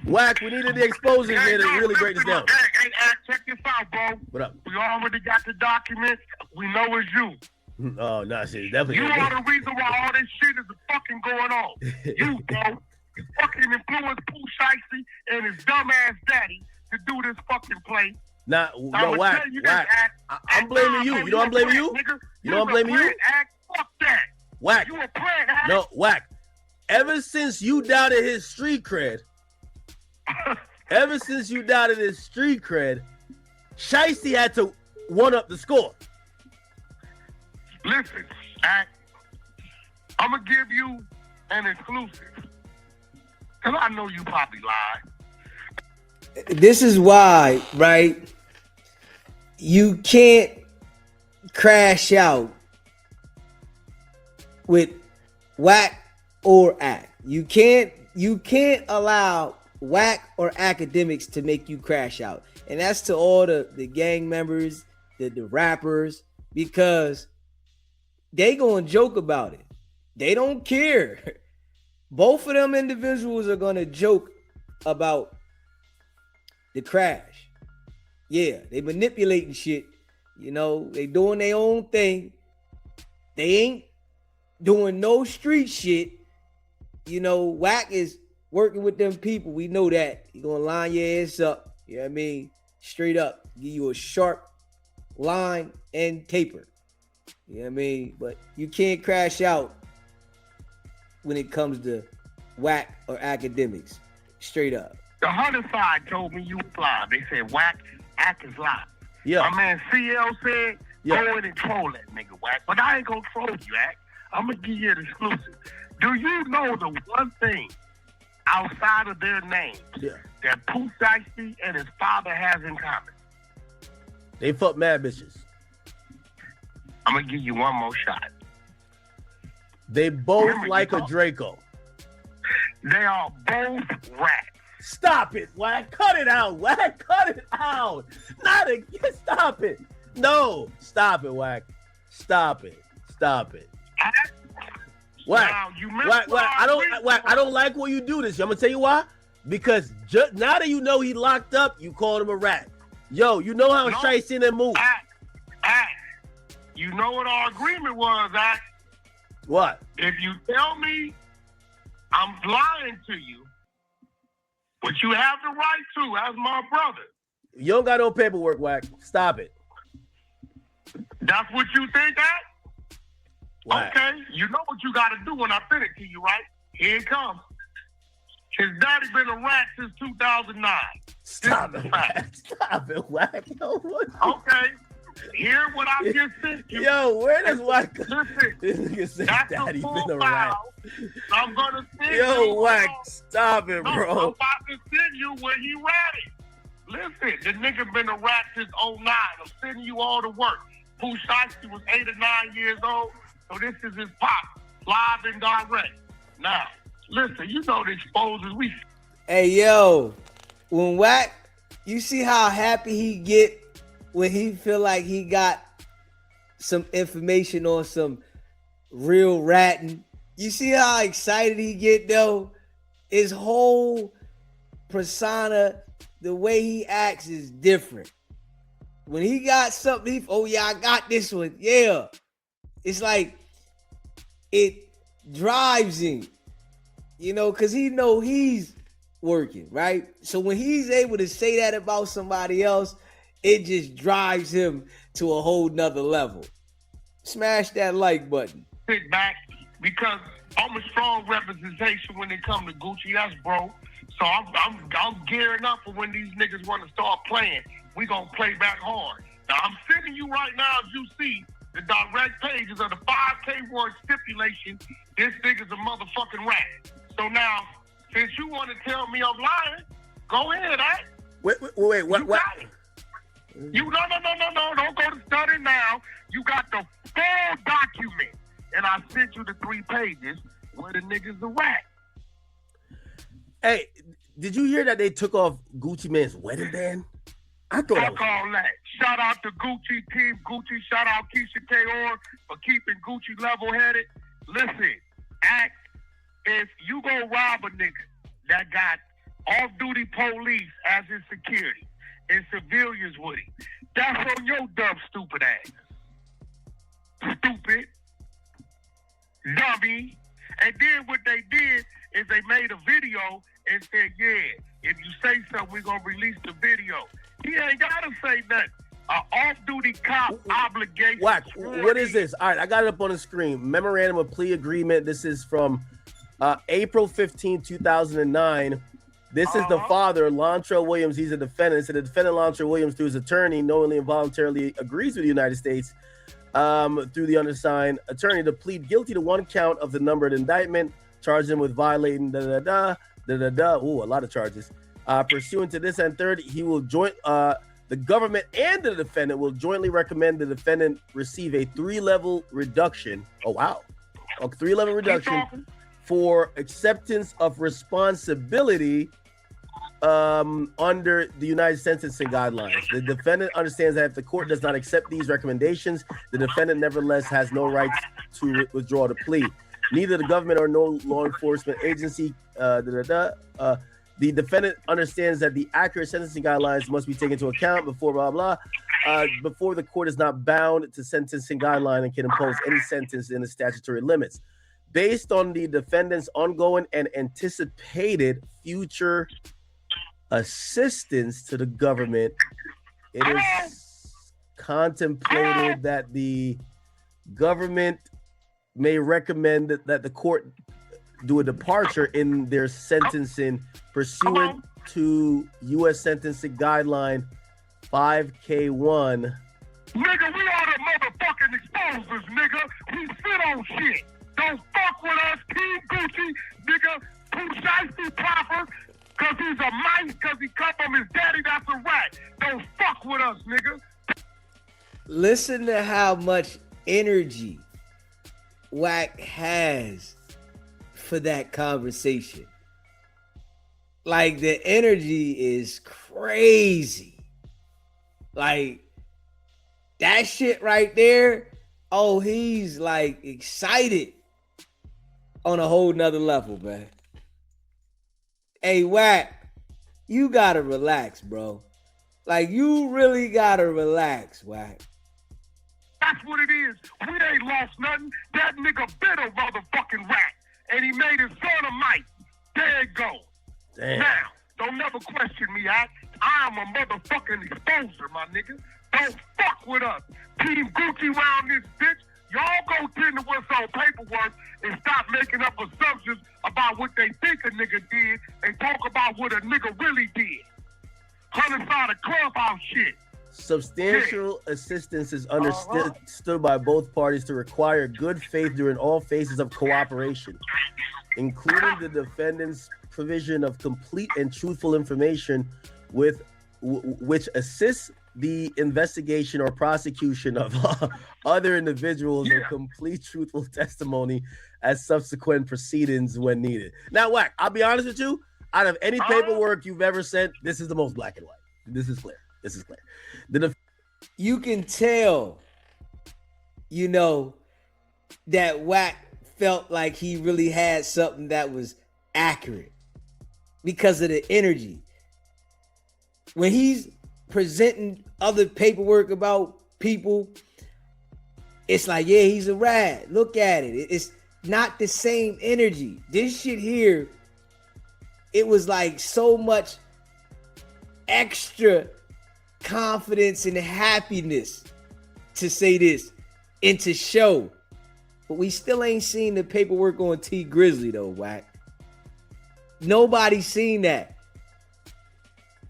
Wack, we needed the exposure here to really break this down. Hey, check this out, bro. What up? We already got the document. We know it's you. Oh, nah, shit. Definitely. You are the reason why all this shit is fucking going on. You, bro. You fucking influenced Pooh Shiesty and his dumbass daddy to do this fucking play. Nah, no, Wack. I'm blaming you. You know I'm blaming you? You know I'm blaming you? Fuck that. Wack. You a plant, act. No, Wack. Ever since you doubted his street cred, Shiesty had to one up the score. Listen, I'm going to give you an exclusive. Because I know you probably lied. This is why, right? You can't crash out with Wack or Act. You can't allow Wack or academics to make you crash out. And that's to all the gang members, the rappers, because they gonna joke about it. They don't care. Both of them individuals are gonna joke about the crash. Yeah, they manipulating shit. You know, they doing their own thing. They ain't doing no street shit. You know, Wack is working with them people. We know that. He gonna line your ass up. You know what I mean? Straight up. Give you a sharp line and taper. You know what I mean? But you can't crash out when it comes to Wack or academics. Straight up. The Hunter side told me you was live. They said Wack, Act is live. Yeah. My man CL said, go in and troll that nigga, Wack. But I ain't gonna troll you, Act. I'm gonna give you an exclusive. Do you know the one thing outside of their names that Pooh Shiesty and his father has in common? They fuck mad bitches. I'm gonna give you one more shot. They both like a Draco. They are both rats. Stop it, Wack. Cut it out, Wack. Cut it out. Not again. Stop it. No. Stop it, Wack. Stop it. Stop it. Wack. Wack. I don't like when you do this. I'm gonna tell you why. Because now that you know he locked up, you called him a rat. Yo, you know how Shiesty in that move. You know what our agreement was, Act? What? If you tell me I'm lying to you, but you have the right to as my brother. You don't got no paperwork, Wack. Stop it. That's what you think, Act? Wack. Okay, you know what you got to do when I send it to you, right? Here it comes. His daddy been a rat since 2009. Stop it, Wack. Stop it, Wack. Yo, what? Okay. Hear what I just sent you. Yo, where does Wack go? Listen, This nigga said that's daddy a full been a rat. file. I'm gonna send you. Yo, Wack, stop it, No, bro. I'm about to send you where he ratted. Listen, the nigga been a rat since 09. I'm sending you all the work. Pooh Shiesty was 8 or 9 years old, so this is his pop, live and direct. Now, listen, you know the exposures we. Hey, yo, when Wack, you see how happy he get when he feel like he got some information on some real ratting. You see how excited he get though? His whole persona, the way he acts is different. When he got something, oh yeah, I got this one. Yeah. It's like it drives him, you know, because he know he's working, right? So when he's able to say that about somebody else, it just drives him to a whole nother level. Smash that like button. Sit back because I'm a strong representation when it comes to Gucci. That's bro. So I'm gearing up for when these niggas want to start playing. We gonna play back hard. Now I'm sending you right now, as you see, the direct pages of the 5K word stipulation. This nigga's a motherfucking rat. So now, since you want to tell me I'm lying, go ahead, eh? Wait, what? You no, don't go to study now. You got the full document. And I sent you the 3 pages where the nigga's a rat. Hey, did you hear that they took off Gucci Mane's wedding band? I thought Fuck all that. Shout out to Gucci Team Gucci. Shout out Keisha K.O. for keeping Gucci level-headed. Listen, Act, if you go rob a nigga that got off-duty police as his security and civilians with him. That's on your dumb, stupid ass. Stupid. Dummy. And then what they did is they made a video and said, yeah, if you say something, we're going to release the video. He ain't got to say nothing. An off-duty cop obligation. Wack, what is this? All right, I got it up on the screen. Memorandum of plea agreement. This is from April 15, 2009. This is the father, Lontrell Williams. He's a defendant. So the defendant, Lontrell Williams, through his attorney, knowingly and voluntarily agrees with the United States through the undersigned attorney to plead guilty to one count of the numbered indictment, charged him with violating Ooh, a lot of charges. Pursuant to this and third, he will join the government and the defendant will jointly recommend the defendant receive a 3-level reduction. Oh, wow. A 3-level reduction for acceptance of responsibility under the United Sentencing Guidelines. The defendant understands that if the court does not accept these recommendations, the defendant nevertheless has no rights to withdraw the plea. Neither the government or no law enforcement agency, the defendant understands that the accurate sentencing guidelines must be taken into account before before the court is not bound to sentencing guideline and can impose any sentence in the statutory limits. Based on the defendant's ongoing and anticipated future assistance to the government, it is contemplated that the government may recommend that the court do a departure in their sentencing pursuant to U.S. Sentencing Guideline 5K1. Nigga, we are the motherfucking exposers, nigga. We sit on shit. Don't fuck with us, King Gucci, nigga. Pooh Shiesty Popper, cause he's a mice, cause he come from his daddy, that's a rat. Don't fuck with us, nigga. Listen to how much energy Wack has for that conversation. Like, the energy is crazy. Like, that shit right there, oh, he's like excited on a whole nother level, man. Hey, Wack, you gotta relax, bro. Like, you really gotta relax, Wack. That's what it is. We ain't lost nothing. That nigga bit a motherfucking rat, and he made his son a mice. There it go. Damn. Now, don't never question me, I'm a motherfucking exposer, my nigga. Don't fuck with us. Team Gucci round this bitch. Y'all go tend to what's on paperwork and stop making up assumptions about what they think a nigga did and talk about what a nigga really did. 100 clubhouse shit. Substantial assistance is understood by both parties to require good faith during all phases of cooperation, including the defendant's provision of complete and truthful information which assists the investigation or prosecution of other individuals and complete truthful testimony as subsequent proceedings when needed. Now, Wack, I'll be honest with you, out of any paperwork you've ever sent, this is the most black and white. This is clear. This is clear. You can tell, you know, that Wack felt like he really had something that was accurate because of the energy. When he's presenting other paperwork about people, it's like, yeah, he's a rat. Look at it. It's not the same energy. This shit here, it was like so much extra confidence and happiness to say this and to show. But we still ain't seen the paperwork on T Grizzly though, Wack. Nobody's seen that.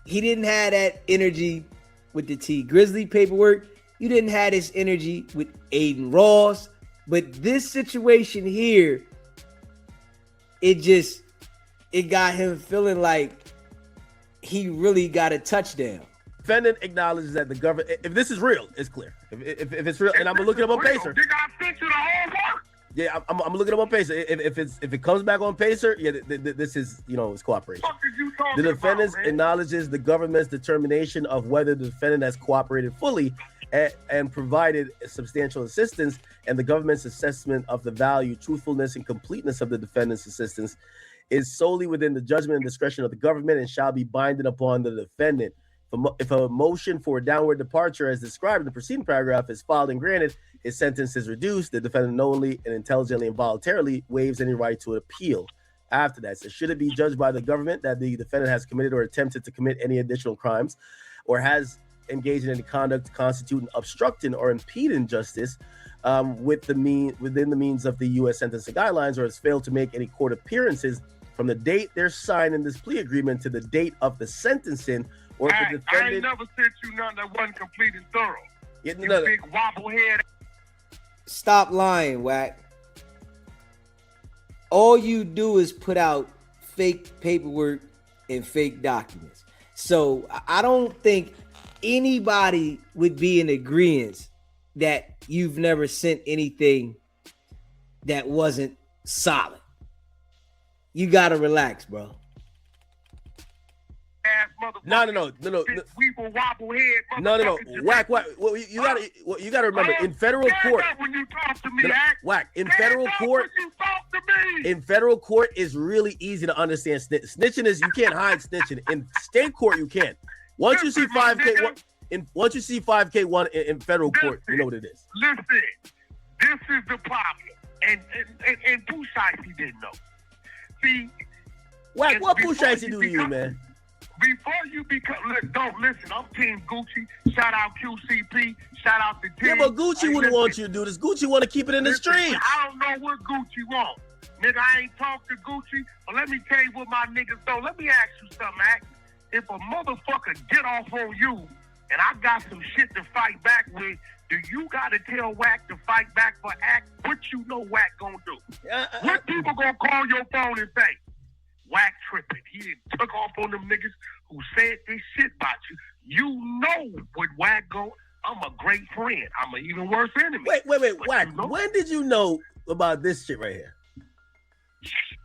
He didn't have that energy with the T Grizzly paperwork. You didn't have this energy with Aiden Ross. But this situation here, it got him feeling like he really got a touchdown. Defendant acknowledges that the government, if this is real, it's clear. If it's real, and I'm gonna look it up on Pacer. Yeah, I'm gonna look it up on Pacer. If it comes back on Pacer, yeah, this is, you know, it's cooperation. The defendant acknowledges the government's determination of whether the defendant has cooperated fully and provided substantial assistance, and the government's assessment of the value, truthfulness, and completeness of the defendant's assistance is solely within the judgment and discretion of the government and shall be binding upon the defendant. If a motion for a downward departure as described in the preceding paragraph is filed and granted, his sentence is reduced. The defendant knowingly and intelligently and voluntarily waives any right to appeal. After that, so should it be judged by the government that the defendant has committed or attempted to commit any additional crimes or has engaged in any conduct constituting obstructing or impeding justice within the means of the U.S. sentencing guidelines, or has failed to make any court appearances from the date they're signing this plea agreement to the date of the sentencing, or if the defendant... I ain't never sent you none that wasn't complete and thorough. You big wobblehead. Stop lying, Wack. All you do is put out fake paperwork and fake documents. So I don't think anybody would be in agreement that you've never sent anything that wasn't solid. You gotta relax, bro. No. Weeble wobblehead. No. Wack. Well, you gotta remember, in federal court. When you talk to me, Wack. In federal court. In federal court is really easy to understand. Snitching is, you can't hide snitching. In state court, you can. Once you see 5K, once you see 5K1 in federal court, you know what it is. Listen, this is the problem, and Pooh Shiesty didn't know. See, Wack, what Pooh Shiesty do to you, man? Before you become, don't listen. I'm Team Gucci. Shout out QCP. Shout out to Team. Yeah, but Gucci wouldn't want you to do this. Gucci want to keep it in the streets. I don't know what Gucci want. Nigga, I ain't talked to Gucci. But let me tell you what my niggas know. Let me ask you something, Mac. If a motherfucker get off on you and I got some shit to fight back with, do you got to tell Wack to fight back for Act? What you know Wack gonna do? What people gonna call your phone and say? Wack tripping. He done took off on them niggas who said this shit about you. You know what Wack go. I'm a great friend. I'm an even worse enemy. Wait, Wack. You know? When did you know about this shit right here?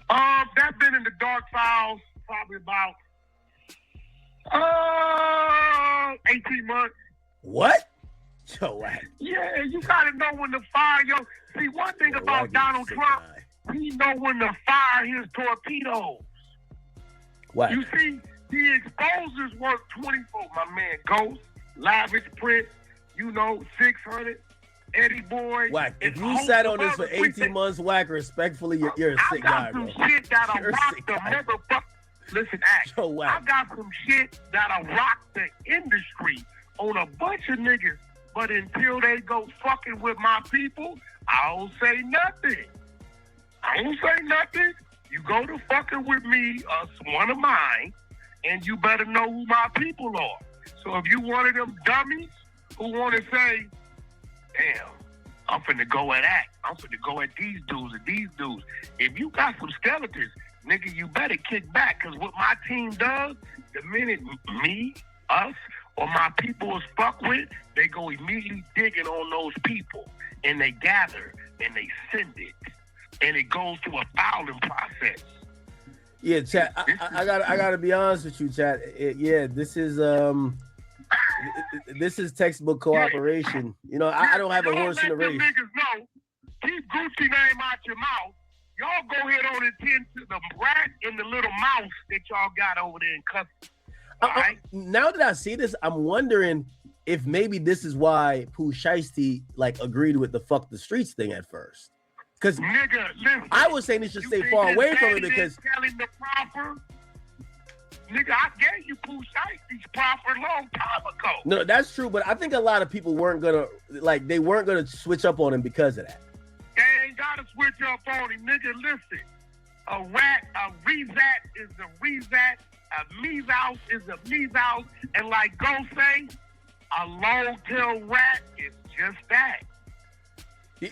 That been in the dark files probably about 18 months. What? Yo, Wack. Yeah, you gotta know when to fire your. See, one thing about Donald Trump, he know when to fire his torpedoes. Wack. You see, the exposures work 24. My man Ghost, Lavish Prince, 600, Eddie Boy. Wack, if you sat on this for 18 months, Wack, respectfully, you're a sick guy, bro. I got some shit that'll rock the motherfucker. Listen, Act. Yo, Wack. I got some shit that'll rock the industry on a bunch of niggas, but until they go fucking with my people, I don't say nothing. You go to fucking with me, one of mine, and you better know who my people are. So if you one of them dummies who want to say, damn, I'm finna go at that. I'm finna go at these dudes and these dudes. If you got some skeletons, nigga, you better kick back. Because what my team does, the minute me, us, or my people is fucked with, they go immediately digging on those people. And they gather and they send it. And it goes through a filing process. Yeah, chat. I gotta be honest with you, chat. This is textbook cooperation. I don't have a horse in the race. Niggas know, keep Gucci name out your mouth. Y'all go ahead on and tend to the brat and the little mouse that y'all got over there in custody. All right? Now that I see this, I'm wondering if maybe this is why Pooh Shiesty agreed with the fuck the streets thing at first. Because I was saying he should stay far away from it because the proper. Nigga, I gave you Pooh Shiesty's proper a long time ago. No, that's true, but I think a lot of people weren't gonna switch up on him because of that. They ain't gotta switch up on him, nigga. Listen, a rezat is a rezat, a measles is a measles, and like Go say, a long tail rat is just that.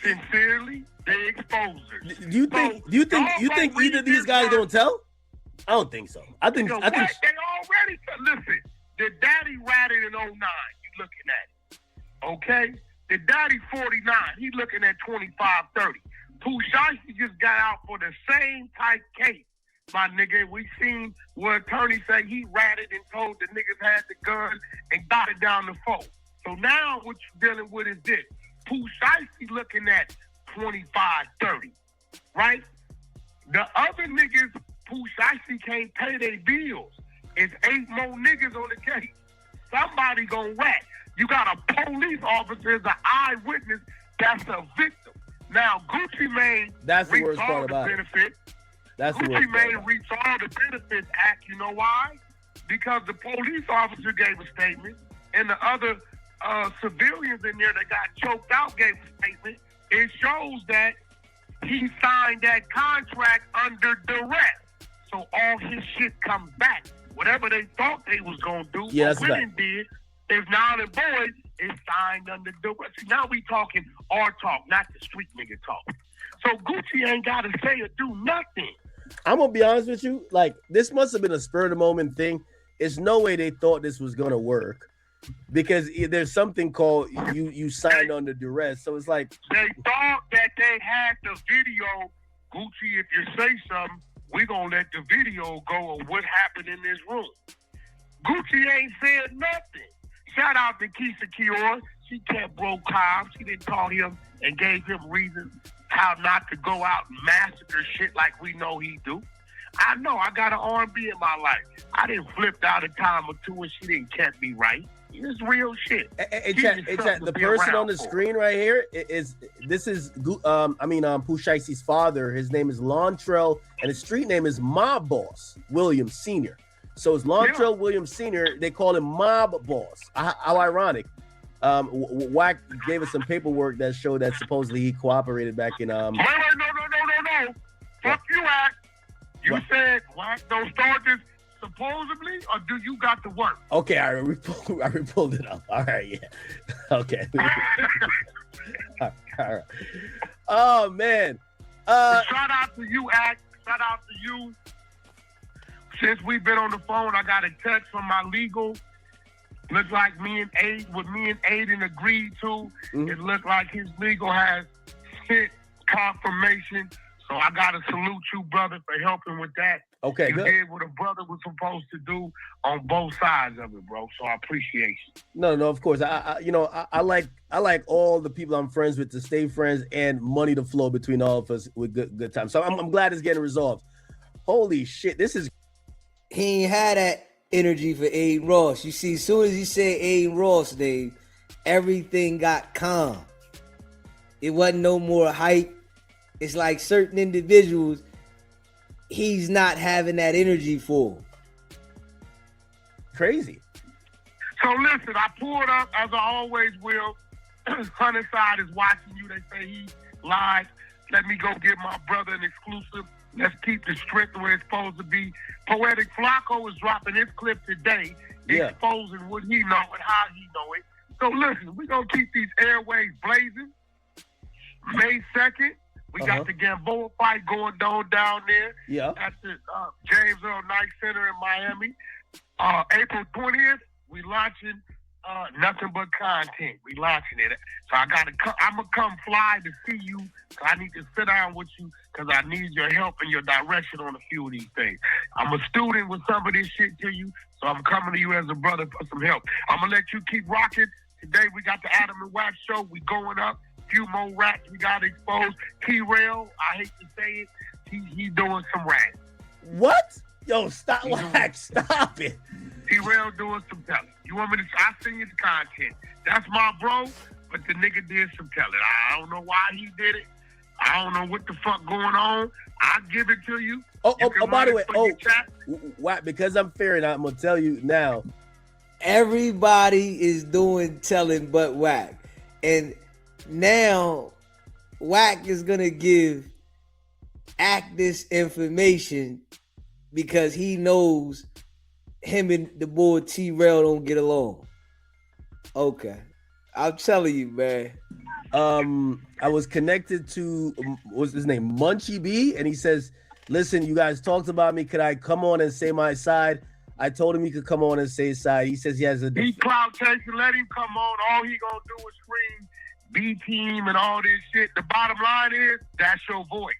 Sincerely, they exposers. Do you think either of these guys gonna tell? I don't think so. I think they already listen. The daddy ratted in 09. You looking at it, okay? The daddy 49. He looking at 25-30. Pooh Shiesty just got out for the same type case, my nigga. We seen where attorneys say he ratted and told the niggas had the gun and got it down the phone. So now what you dealing with is this. Pooh Shiesty looking at 25-30, right? The other niggas Pooh Shiesty can't pay their bills. It's 8 more niggas on the case. Somebody gonna whack. You got a police officer as an eyewitness that's a victim. Now, Gucci Mane That's the worst reached part all the about it. benefits. That's the Gucci worst part. Mane reached all the benefits act. You know why? Because the police officer gave a statement, and the other civilians in there that got choked out gave a statement. It shows that he signed that contract under duress. So all his shit comes back. Whatever they thought they was gonna do, Yeah, that's women did, is now the boy is signed under duress. See, now we talking our talk, not the street nigga talk. So Gucci ain't gotta say or do nothing. I'm gonna be honest with you. Like, this must have been a spur of the moment thing. It's no way they thought this was gonna work, because there's something called you signed under duress. So it's like They thought that they had the video. Gucci, if you say something, we gonna let the video go of what happened in this room. Gucci ain't said nothing. Shout out to Keisha Kior. She kept bro calm. She didn't call him and gave him reasons how not to go out and massacre shit like we know he do. I know I got an R&B in my life. I didn't flip out a time or two and she didn't catch me right. It's real shit. The person on the screen right here is Pooh Shicey's father. His name is Lontrell, and his street name is Mob Boss Williams Sr. So it's Lontrell Williams Sr. They call him Mob Boss. How ironic. Wack gave us some paperwork that showed that supposedly he cooperated back in Wait, no. Fuck you, Wack. You said Wack don't start this supposedly, or do you got to work? Okay, I pulled it up. All right, yeah. Okay. All right. Oh man. Shout out to you, Act. Shout out to you. Since we've been on the phone, I got a text from my legal. Looks like me and Aiden agreed to. It looked like his legal has sent confirmation. So I gotta salute you, brother, for helping with that. Okay, you good. did what a brother was supposed to do on both sides of it, bro. So I appreciate you. No, of course. I like all the people I'm friends with to stay friends and money to flow between all of us with good times. So I'm glad it's getting resolved. Holy shit, this is. He ain't had that energy for Aiden Ross. You see, as soon as he said Aiden Ross, Dave, everything got calm. It wasn't no more hype. It's like certain individuals, he's not having that energy for. Crazy. So listen, I pulled up as I always will. Hunter side is watching you. They say he live. Let me go give my brother an exclusive. Let's keep the strength where it's supposed to be. Poetic Flacco is dropping his clip today, exposing what he know and how he know it. So listen, we're going to keep these airways blazing. May 2nd, we got the Gamboa fight going down there at the James Earl Knight Center in Miami. April 20th, we launching Nothing But Content. We launching it. So I'm going to come fly to see you. So I need to sit down with you because I need your help and your direction on a few of these things. I'm a student with some of this shit to you, so I'm coming to you as a brother for some help. I'm going to let you keep rocking. Today we got the Adam and Wack show. We going up. Few more rats we got exposed. T-Rail, I hate to say it, he doing some rats. What? Yo, stop, Wack, stop it. T-Rail doing some telling. You want me to? I send you the content. That's my bro, but the nigga did some telling. I don't know why he did it. I don't know what the fuck going on. I'll give it to you. By the way, Wack, because I'm fair and I'm gonna tell you now. Everybody is doing telling but Wack. And now Wack is gonna give Act this information because he knows him and the boy T-Rail don't get along. Okay. I'm telling you, man. I was connected to what's his name? Munchie B, and he says, listen, you guys talked about me. Could I come on and say my side? I told him he could come on and say his side. He says he has a he clout chasing, let him come on. All he gonna do is scream B team and all this shit. The bottom line is that's your voice.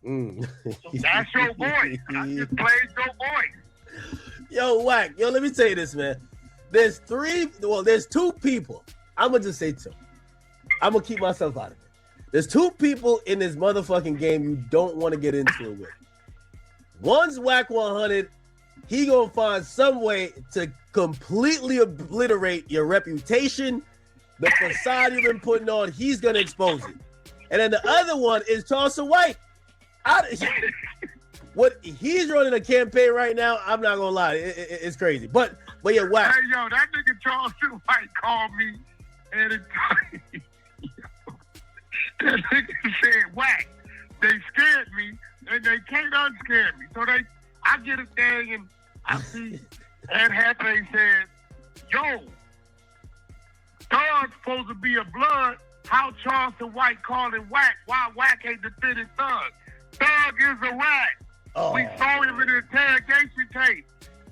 So that's your voice. I just played your voice. Yo, Wack, let me tell you this, man. There's two people. I'm gonna just say two. I'm gonna keep myself out of it. There's two people in this motherfucking game you don't want to get into it with. Once Wack 100, he gonna find some way to completely obliterate your reputation, the facade you've been putting on. He's gonna expose it. And then the other one is Charleston White. What he's running a campaign right now, I'm not gonna lie, it's crazy. But yeah, Wack. Hey, yo, that nigga Charleston White called me and that nigga said, Wack, they scared me and they can't unscare me. So I get a thing and I see Ed Hathaway says, yo, Thug's supposed to be a blood. How Charleston White calling Wack? Why Wack ain't defending Thug? Thug is a rat. Oh. We saw him in the interrogation tape.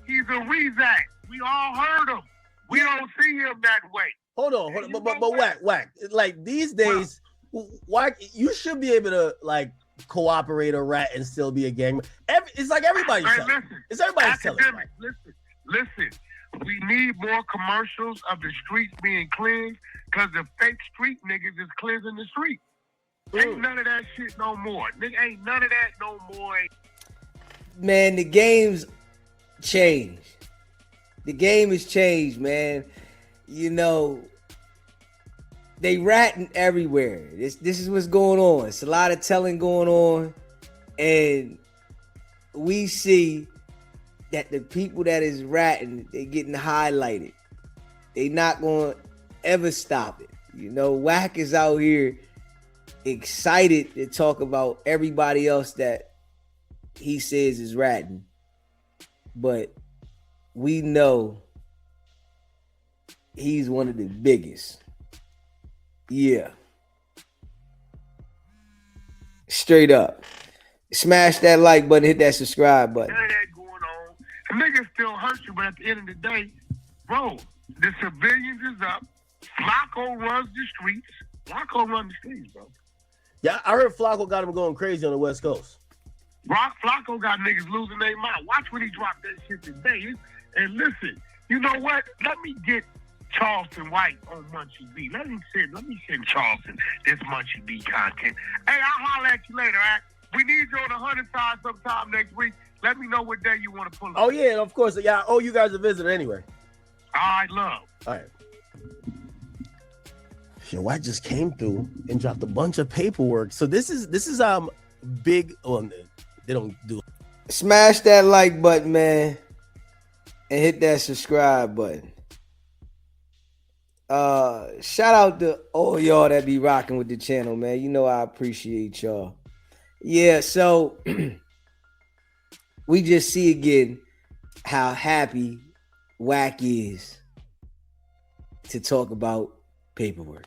He's a Rezac. We all heard him. We don't see him that way. Hold on. But Wack. Like these days, Wack, you should be able to like cooperate a rat and still be a gang. It's like everybody's telling. It's everybody's telling. Listen. We need more commercials of the streets being cleansed because the fake street niggas is cleansing the street. Ain't none of that shit no more. Nigga, ain't none of that no more. Man, the game's changed. The game has changed, man. You know, they ratting everywhere. This is what's going on. It's a lot of telling going on. And we see that the people that is ratting, they getting highlighted. They not going to ever stop it. You know, Wack is out here excited to talk about everybody else that he says is ratting. But we know he's one of the biggest. Yeah. Straight up. Smash that like button, hit that subscribe button. Niggas still hurt you, but at the end of the day, bro, the civilians is up. Flacco runs the streets. Flacco runs the streets, bro. Yeah, I heard Flacco got him going crazy on the West Coast. Flacco got niggas losing their mind. Watch when he dropped that shit today. And listen, you know what? Let me get Charleston White on Munchie B. Let me send Charleston this Munchie B content. Hey, I'll holler at you later, all right? We need you on the 100 side sometime next week. Let me know what day you want to pull up. Oh, yeah, of course. Yeah, I owe you guys a visit anyway. All right, love. All right. Yo, I just came through and dropped a bunch of paperwork. So this is big. Well, they don't do. Smash that like button, man, and hit that subscribe button. Shout out to all y'all that be rocking with the channel, man. You know I appreciate y'all. Yeah, so we just see again how happy Wack is to talk about paperwork.